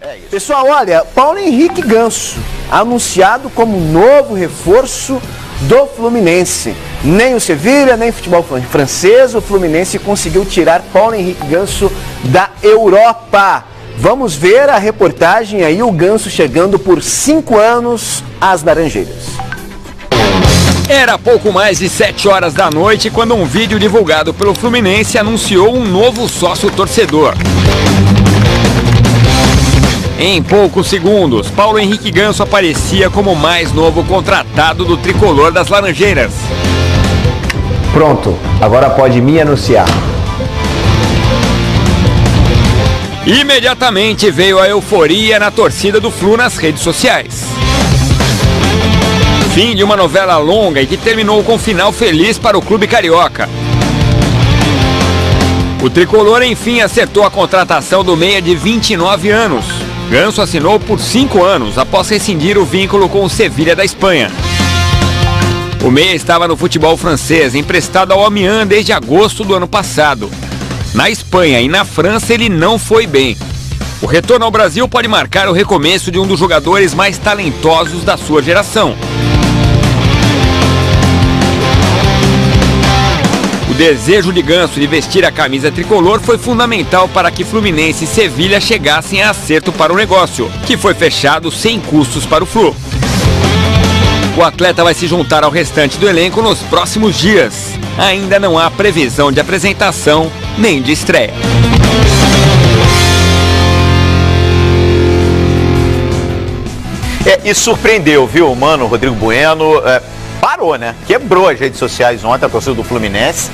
É isso. Pessoal, olha, Paulo Henrique Ganso, anunciado como novo reforço do Fluminense. Nem o Sevilha, nem o futebol francês, o Fluminense conseguiu tirar Paulo Henrique Ganso da Europa. Vamos ver a reportagem aí, o Ganso chegando por 5 anos às Laranjeiras. Era pouco mais de 7 horas da noite quando um vídeo divulgado pelo Fluminense anunciou um novo sócio torcedor. Em poucos segundos, Paulo Henrique Ganso aparecia como o mais novo contratado do tricolor das Laranjeiras. Pronto, agora pode me anunciar. Imediatamente veio a euforia na torcida do Flu nas redes sociais. Fim de uma novela longa e que terminou com um final feliz para o clube carioca. O tricolor enfim acertou a contratação do meia de 29 anos. Ganso assinou por 5 anos após rescindir o vínculo com o Sevilha da Espanha. O meia estava no futebol francês, emprestado ao Amiens desde agosto do ano passado. Na Espanha e na França ele não foi bem. O retorno ao Brasil pode marcar o recomeço de um dos jogadores mais talentosos da sua geração. O desejo de Ganso de vestir a camisa tricolor foi fundamental para que Fluminense e Sevilha chegassem a acerto para o negócio, que foi fechado sem custos para o Flu. O atleta vai se juntar ao restante do elenco nos próximos dias. Ainda não há previsão de apresentação nem de estreia. E surpreendeu, viu, mano, Rodrigo Bueno, parou, né? Quebrou as redes sociais ontem, a torcida do Fluminense,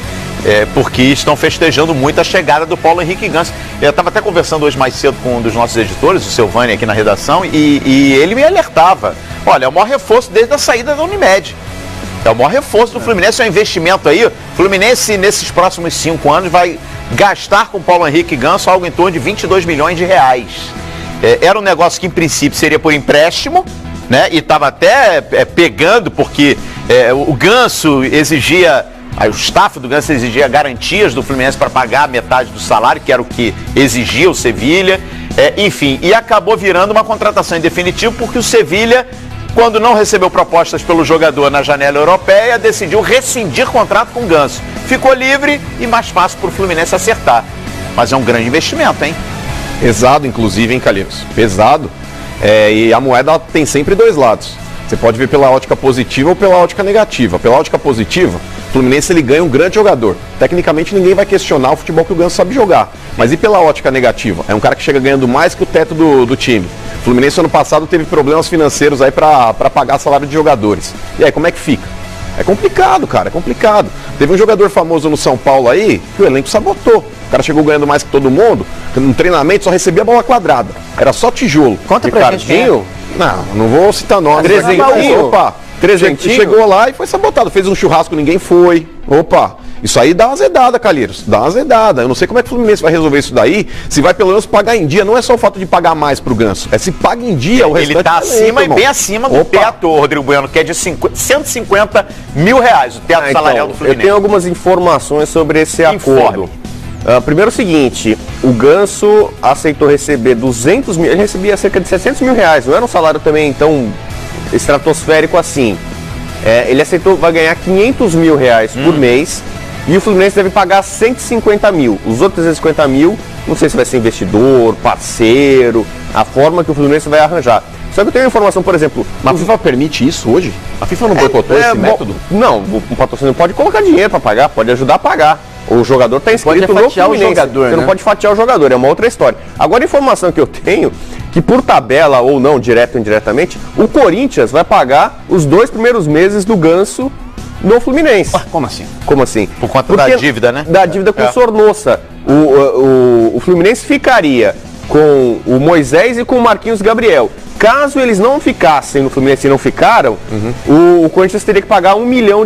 porque estão festejando muito a chegada do Paulo Henrique Ganso. Eu estava até conversando hoje mais cedo com um dos nossos editores, o Silvani, aqui na redação, e ele me alertava. Olha, é o maior reforço desde a saída da Unimed. É o maior reforço do Fluminense, é um investimento aí. O Fluminense, nesses próximos 5 anos, vai gastar com o Paulo Henrique Ganso algo em torno de 22 milhões de reais. Era um negócio que, em princípio, seria por empréstimo, né? E estava até pegando, porque o Ganso exigia, o staff do Ganso exigia garantias do Fluminense para pagar metade do salário, que era o que exigia o Sevilha. Enfim, e acabou virando uma contratação em definitivo, porque o Sevilha, quando não recebeu propostas pelo jogador na janela europeia, decidiu rescindir contrato com o Ganso. Ficou livre e mais fácil para o Fluminense acertar. Mas é um grande investimento, hein? Pesado, inclusive, hein, Calheiros? Pesado. E a moeda tem sempre 2 lados. Você pode ver pela ótica positiva ou pela ótica negativa. Pela ótica positiva, o Fluminense ele ganha um grande jogador. Tecnicamente ninguém vai questionar o futebol que o Ganso sabe jogar. Mas e pela ótica negativa? É um cara que chega ganhando mais que o teto do time. O Fluminense ano passado teve problemas financeiros aí para pagar salário de jogadores. E aí, como é que fica? É complicado, cara, é complicado. Teve um jogador famoso no São Paulo aí que o elenco sabotou. O cara chegou ganhando mais que todo mundo, no treinamento só recebia bola quadrada. Era só tijolo. Conta pra gente quem é. Não vou citar nome. Trezentinho. Opa, Trezentinho chegou lá e foi sabotado. Fez um churrasco, ninguém foi. Opa, isso aí dá uma azedada, Calheiros. Dá uma azedada. Eu não sei como é que o Fluminense vai resolver isso daí. Se vai pelo menos pagar em dia. Não é só o fato de pagar mais pro Ganso. É se paga em dia o restante. Ele tá acima e bem acima do teto, Rodrigo Bueno, que é de 150 mil reais, o teto salarial do Fluminense. Eu tenho algumas informações sobre esse acordo. Primeiro o seguinte, o Ganso aceitou receber 200 mil, ele recebia cerca de 600 mil reais, não era um salário também tão estratosférico assim. Ele aceitou, vai ganhar 500 mil reais por mês e o Fluminense deve pagar 150 mil. Os outros 350 mil, não sei se vai ser investidor, parceiro, a forma que o Fluminense vai arranjar. Só que eu tenho informação, por exemplo... Mas a FIFA permite isso hoje? A FIFA não boicotou esse método? Não, o patrocinador pode colocar dinheiro para pagar, pode ajudar a pagar. O jogador está inscrito no Fluminense. Você não pode fatiar o jogador, é uma outra história. Agora a informação que eu tenho, que por tabela ou não, direto ou indiretamente, o Corinthians vai pagar os 2 primeiros meses do Ganso no Fluminense. Como assim? Como assim? Por conta da dívida, né? Da dívida com o Sornosa. O Fluminense ficaria com o Moisés e com o Marquinhos Gabriel. Caso eles não ficassem no Fluminense e não ficaram, o Corinthians teria que pagar R$1 milhão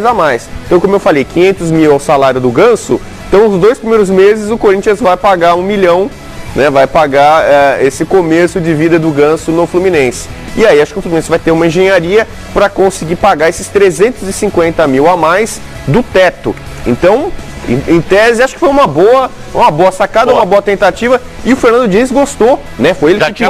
a mais. Então, como eu falei, 500 mil é o salário do Ganso. Então, os 2 primeiros meses o Corinthians vai pagar R$1 milhão, né? Vai pagar esse começo de vida do Ganso no Fluminense. E aí, acho que o Fluminense vai ter uma engenharia para conseguir pagar esses 350 mil a mais do teto. Então, Em tese, acho que foi uma boa sacada, uma boa tentativa. E o Fernando Diniz gostou, né? Foi ele que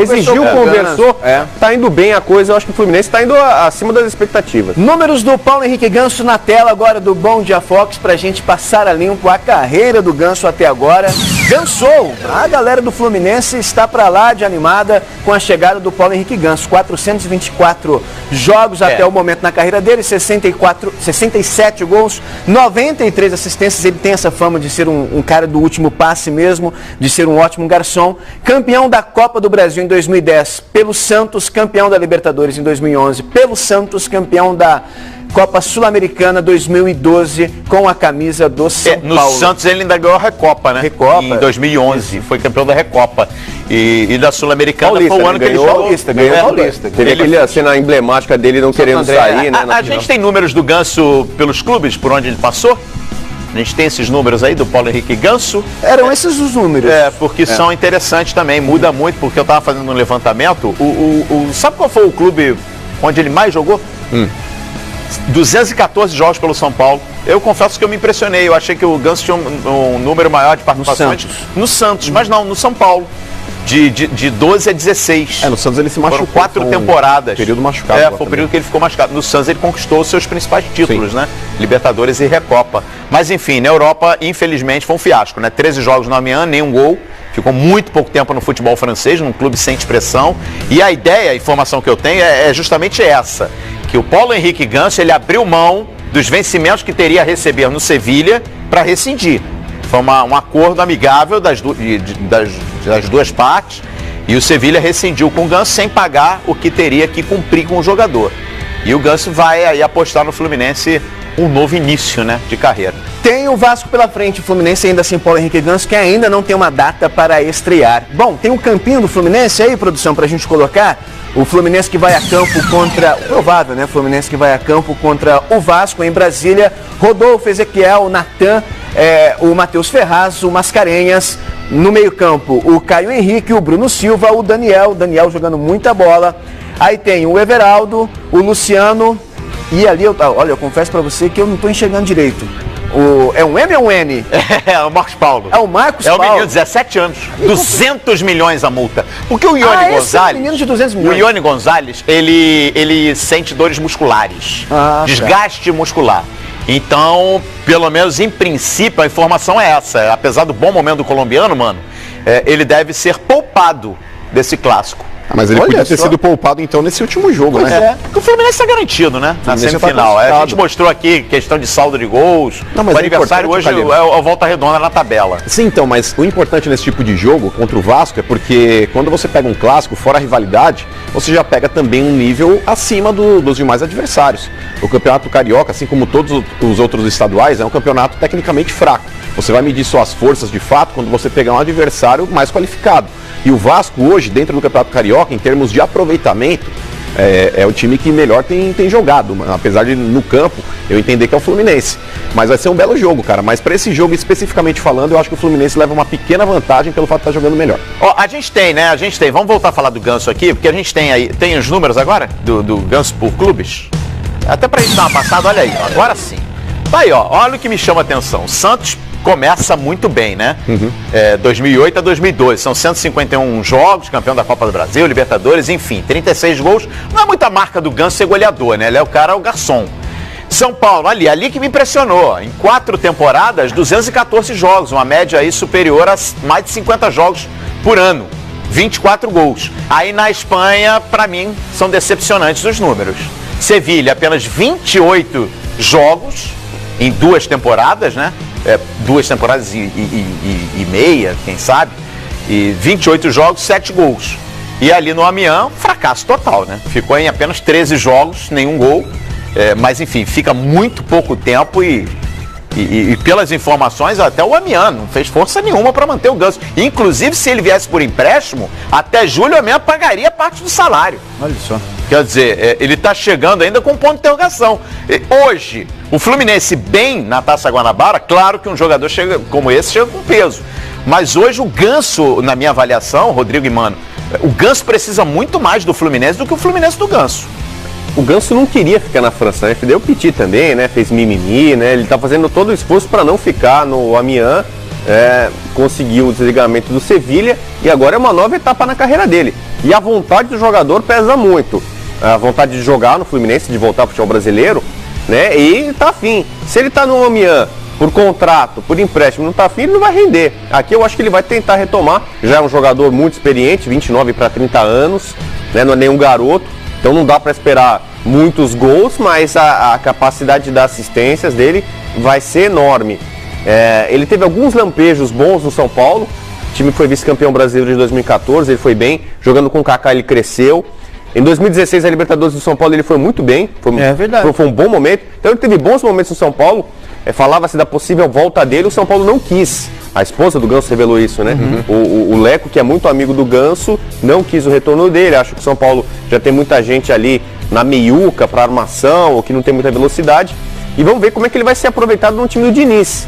exigiu, conversou. Tá indo bem a coisa, eu acho que o Fluminense tá indo acima das expectativas. Números do Paulo Henrique Ganso na tela agora do Bom Dia Fox, pra gente passar a limpo a carreira do Ganso até agora. Gansou! A galera do Fluminense está pra lá de animada com a chegada do Paulo Henrique Ganso. 424 jogos até o momento na carreira dele, 67 gols, 93 assistências. Ele tem essa fama de ser um cara do último passe mesmo, de ser um ótimo garçom. Campeão da Copa do Brasil em 2010 pelo Santos, campeão da Libertadores em 2011 pelo Santos, campeão da Copa Sul-Americana 2012 com a camisa do São Paulo. No Santos ele ainda ganhou a Recopa, né? Recopa. Em 2011, foi campeão da Recopa. E da Sul-Americana foi o ano que ele ganhou jogou. Ganhou Paulista. Teve aquela cena emblemática dele não querendo sair, né? A gente tem números do Ganso pelos clubes, por onde ele passou? A gente tem esses números aí do Paulo Henrique Ganso. Eram esses os números. Porque são interessantes também, muda muito, porque eu estava fazendo um levantamento. Sabe qual foi o clube onde ele mais jogou? 214 jogos pelo São Paulo. Eu confesso que eu me impressionei. Eu achei que o Ganso tinha um número maior de participações no Santos, mas não, no São Paulo. De 12 a 16. No Santos ele se machucou. Foram 4 temporadas. Período machucado. Foi o período que ele ficou machucado. No Santos ele conquistou os seus principais títulos, né? Libertadores e Recopa. Mas enfim, na Europa, infelizmente, foi um fiasco, né? 13 jogos no Amiens, nenhum gol. Ficou muito pouco tempo no futebol francês, num clube sem expressão. E a ideia, a informação que eu tenho é justamente essa. Que o Paulo Henrique Ganso, ele abriu mão dos vencimentos que teria a receber no Sevilha para rescindir. Foi um acordo amigável das duas partes e o Sevilha rescindiu com o Ganso sem pagar o que teria que cumprir com o jogador. E o Ganso vai aí apostar no Fluminense um novo início, né, de carreira. Tem o Vasco pela frente, o Fluminense ainda sem Paulo Henrique Ganso, que ainda não tem uma data para estrear. Bom, tem um campinho do Fluminense aí, produção, pra gente colocar. O Fluminense que vai a campo contra, provável, né? Fluminense que vai a campo contra o Vasco em Brasília. Rodolfo, Ezequiel, Natan, o Matheus Ferraz, o Mascarenhas. No meio-campo, o Caio Henrique, o Bruno Silva, o Daniel jogando muita bola. Aí tem o Everaldo, o Luciano. E ali, olha, eu confesso pra você que eu não tô enxergando direito. É um M ou um N? É o Marcos Paulo. É o Marcos Paulo. É o menino, 17 anos. 200 milhões a multa. Porque o Ione Gonzalez... É um menino de 200 milhões. O Ione Gonzalez, ele sente dores musculares. Desgaste muscular. Então, pelo menos em princípio, a informação é essa. Apesar do bom momento do colombiano, mano, ele deve ser poupado desse clássico. Mas ele podia ter sido poupado, então, nesse último jogo, né? Porque o Fluminense está garantido, né? Na semifinal. A gente mostrou aqui questão de saldo de gols. O aniversário hoje é o Volta Redonda na tabela. Sim, então, mas o importante nesse tipo de jogo contra o Vasco é porque quando você pega um clássico, fora a rivalidade, você já pega também um nível acima dos demais adversários. O Campeonato Carioca, assim como todos os outros estaduais, é um campeonato tecnicamente fraco. Você vai medir suas forças de fato quando você pegar um adversário mais qualificado. E o Vasco hoje, dentro do Campeonato Carioca, em termos de aproveitamento, é o time que melhor tem jogado. Apesar de, no campo, eu entender que é o Fluminense. Mas vai ser um belo jogo, cara. Mas para esse jogo, especificamente falando, eu acho que o Fluminense leva uma pequena vantagem pelo fato de estar jogando melhor. A gente tem, né? Vamos voltar a falar do Ganso aqui, porque a gente tem aí... Tem os números agora do Ganso por clubes? Até pra gente dar uma passada, olha aí. Agora sim. Tá aí, olha o que me chama a atenção. Santos começa muito bem, né? 2008 a 2012, são 151 jogos, campeão da Copa do Brasil, Libertadores, enfim, 36 gols. Não é muita marca do Ganso ser goleador, né? Ele é o garçom. São Paulo, ali que me impressionou. Em 4 temporadas, 214 jogos, uma média aí superior a mais de 50 jogos por ano. 24 gols. Aí na Espanha, para mim, são decepcionantes os números. Sevilha, apenas 28 jogos em 2 temporadas, né? 2 temporadas e meia, quem sabe, e 28 jogos, 7 gols. E ali no Amiens, fracasso total, né? Ficou em apenas 13 jogos, nenhum gol, mas enfim, fica muito pouco tempo e pelas informações, até o Amiens não fez força nenhuma para manter o Ganso. Inclusive, se ele viesse por empréstimo, até julho o Amiens pagaria parte do salário. Olha só. Quer dizer, ele está chegando ainda com ponto de interrogação. Hoje, o Fluminense bem na Taça Guanabara, claro que um jogador como esse chega com peso. Mas hoje o Ganso, na minha avaliação, Rodrigo e Mano, o Ganso precisa muito mais do Fluminense do que o Fluminense do Ganso. o Ganso não queria ficar na França, né? Deu piti também, né? Fez mimimi, né? Ele tá fazendo todo o esforço para não ficar no Amiens, conseguiu o desligamento do Sevilha e agora é uma nova etapa na carreira dele. E a vontade do jogador pesa muito. A vontade de jogar no Fluminense, de voltar ao futebol brasileiro, né? E tá afim. Se ele tá no Amiens por contrato, por empréstimo, não tá afim, ele não vai render. Aqui eu acho que ele vai tentar retomar. Já é um jogador muito experiente, 29 para 30 anos, né? Não é nenhum garoto. Então não dá para esperar muitos gols, mas a capacidade de dar assistências dele vai ser enorme. Ele teve alguns lampejos bons no São Paulo. O time foi vice-campeão brasileiro de 2014, ele foi bem. Jogando com o Kaká ele cresceu. Em 2016 a Libertadores do São Paulo ele foi muito bem. Verdade. Foi um bom momento. Então ele teve bons momentos no São Paulo. Falava-se da possível volta dele, o São Paulo não quis. A esposa do Ganso revelou isso, né? O Leco, que é muito amigo do Ganso, não quis o retorno dele. Acho que o São Paulo já tem muita gente ali na meiuca para armação, ou que não tem muita velocidade. E vamos ver como é que ele vai ser aproveitado no time do Diniz.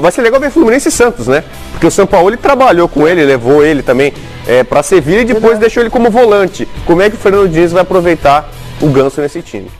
Vai ser legal ver Fluminense e Santos, né? Porque o São Paulo ele trabalhou com ele, levou ele também para Sevilha e depois deixou ele como volante. Como é que o Fernando Diniz vai aproveitar o Ganso nesse time?